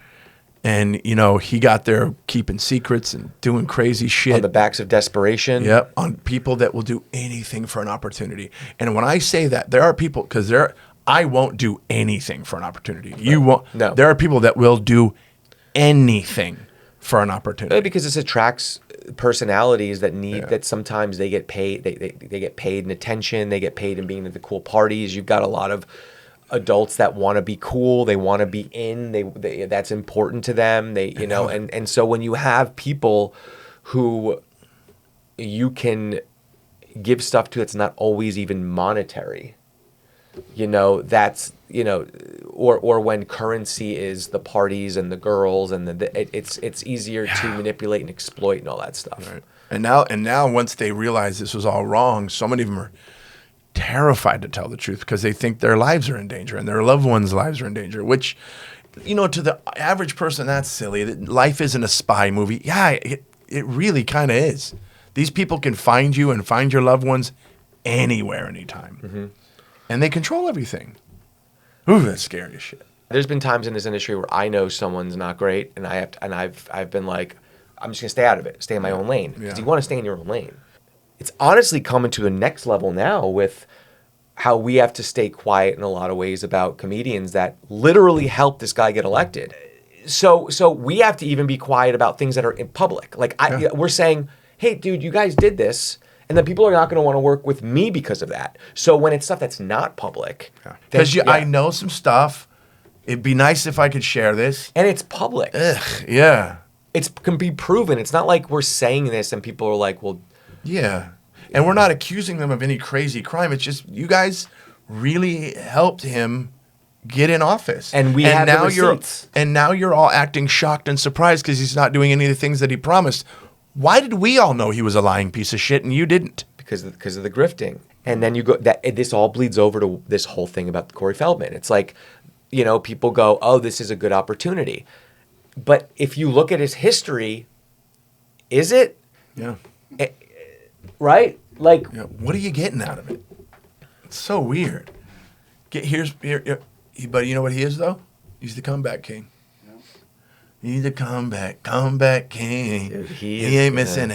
and he got there keeping secrets and doing crazy shit on the backs of desperation. Yep, on people that will do anything for an opportunity. And when I say that, there are people, because I won't do anything for an opportunity. You won't. No. There are people that will do anything for an opportunity. Because this attracts personalities that need that. Sometimes they get paid. They get paid in attention. They get paid in being at the cool parties. You've got a lot of adults that want to be cool. They want to be in. They that's important to them. And so when you have people who you can give stuff to that's not always even monetary, that's or when currency is the parties and the girls and it's easier to manipulate and exploit and all that stuff. Right. And now once they realize this was all wrong, so many of them are terrified to tell the truth because they think their lives are in danger and their loved ones' lives are in danger, which, to the average person, that's silly. Life isn't a spy movie. Yeah, it really kind of is. These people can find you and find your loved ones anywhere, anytime. Mm-hmm. And they control everything. Ooh, that's scary as shit. There's been times in this industry where I know someone's not great, and I've been like, I'm just gonna stay out of it, stay in my own lane, because you want to stay in your own lane. It's honestly coming to the next level now with how we have to stay quiet in a lot of ways about comedians that literally helped this guy get elected. So we have to even be quiet about things that are in public. Like we're saying, hey, dude, you guys did this. And then people are not going to want to work with me because of that. So when it's stuff that's not public. Because I know some stuff. It'd be nice if I could share this. And it's public. Ugh, yeah. It can be proven. It's not like we're saying this and people are like, well. Yeah. And we're not accusing them of any crazy crime. It's just you guys really helped him get in office. And we have the receipts. And now you're all acting shocked and surprised because he's not doing any of the things that he promised. Why did we all know he was a lying piece of shit and you didn't? Because of the grifting. And then you go this all bleeds over to this whole thing about Corey Feldman. It's like, people go, oh, this is a good opportunity. But if you look at his history, is it? Yeah. Right? Like, what are you getting out of it? It's so weird. But you know what he is though? He's the comeback king. He's a comeback king. Dude, he ain't missing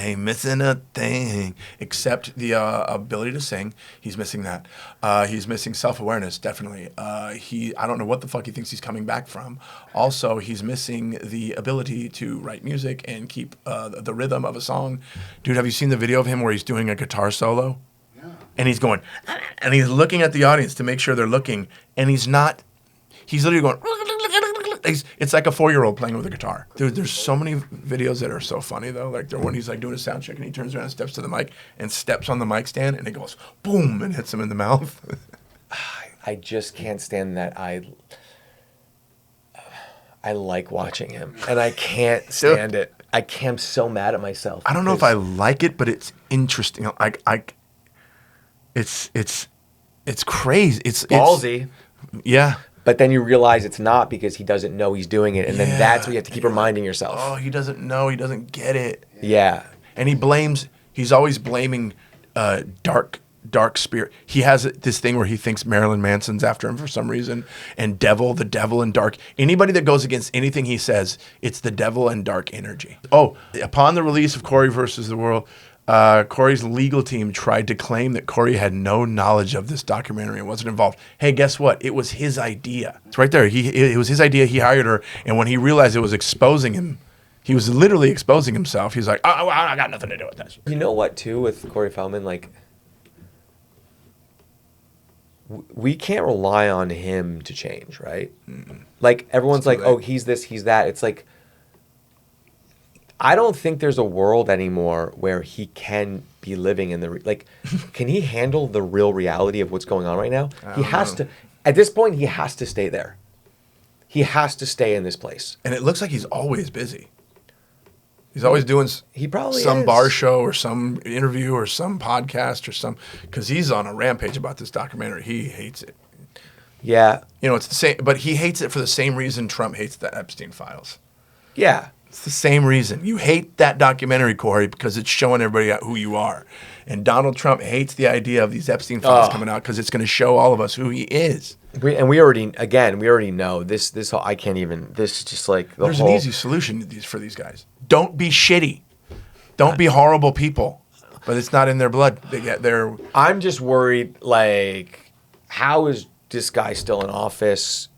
a thing except the ability to sing. He's missing that. He's missing self-awareness, definitely. I don't know what the fuck he thinks he's coming back from. Also, he's missing the ability to write music and keep the rhythm of a song. Dude, have you seen the video of him where he's doing a guitar solo? Yeah. And he's going, and he's looking at the audience to make sure they're looking, and he's not. He's literally going. It's like a 4-year-old playing with a guitar. Dude, there's so many videos that are so funny though. Like the one he's like doing a sound check and he turns around and steps to the mic and steps on the mic stand and it goes boom and hits him in the mouth. I just can't stand that. I like watching him and I can't stand it. I'm so mad at myself. I don't know if I like it, but it's interesting. It's crazy. It's ballsy. Yeah. But then you realize it's not because he doesn't know he's doing it. And then that's what you have to keep reminding yourself. Oh, he doesn't know. He doesn't get it. Yeah. And he's always blaming dark spirit. He has this thing where he thinks Marilyn Manson's after him for some reason. And the devil and dark. Anybody that goes against anything he says, it's the devil and dark energy. Oh, upon the release of Corey versus the World, Corey's legal team tried to claim that Corey had no knowledge of this documentary and wasn't involved. Hey, guess what? It was his idea. It's right there. It was his idea. He hired her. And when he realized it was exposing him, he was literally exposing himself. He's like, oh, I got nothing to do with this. You know what, too, with Corey Feldman? Like, we can't rely on him to change, right? Mm-mm. Like, everyone's like, oh, he's this, he's that. It's like, I don't think there's a world anymore where he can be living in can he handle the real reality of what's going on right now? He has to. At this point, he has to stay there. He has to stay in this place. And it looks like he's always busy. He's always doing some bar show or some interview or some podcast or because he's on a rampage about this documentary. He hates it. Yeah. It's the same, but he hates it for the same reason Trump hates the Epstein files. Yeah. It's the same reason. You hate that documentary, Corey, because it's showing everybody who you are. And Donald Trump hates the idea of these Epstein files coming out because it's going to show all of us who he is. And we already know this. I can't even. This is just like there's an easy solution for these guys. Don't be shitty. Don't be horrible people. But it's not in their blood. I'm just worried. Like, how is this guy still in office?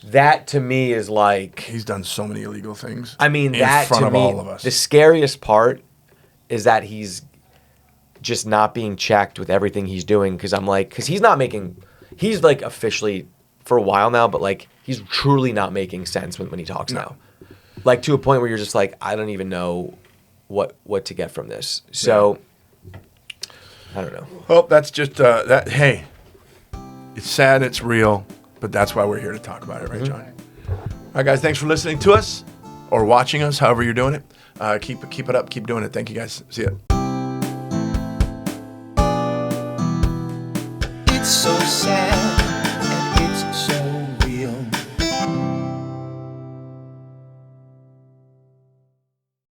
That to me is like he's done so many illegal things. I mean, in that front to of me, all of us. The scariest part is that he's just not being checked with everything he's doing. Because he's not making. He's like officially for a while now, but like he's truly not making sense when he talks now. Like to a point where you're just like, I don't even know what to get from this. So I don't know. Well, that's just that. Hey, it's sad. It's real. But that's why we're here to talk about it, right, John? All right, guys, thanks for listening to us or watching us, however you're doing it. Keep it up. Keep doing it. Thank you, guys. See ya. so sad.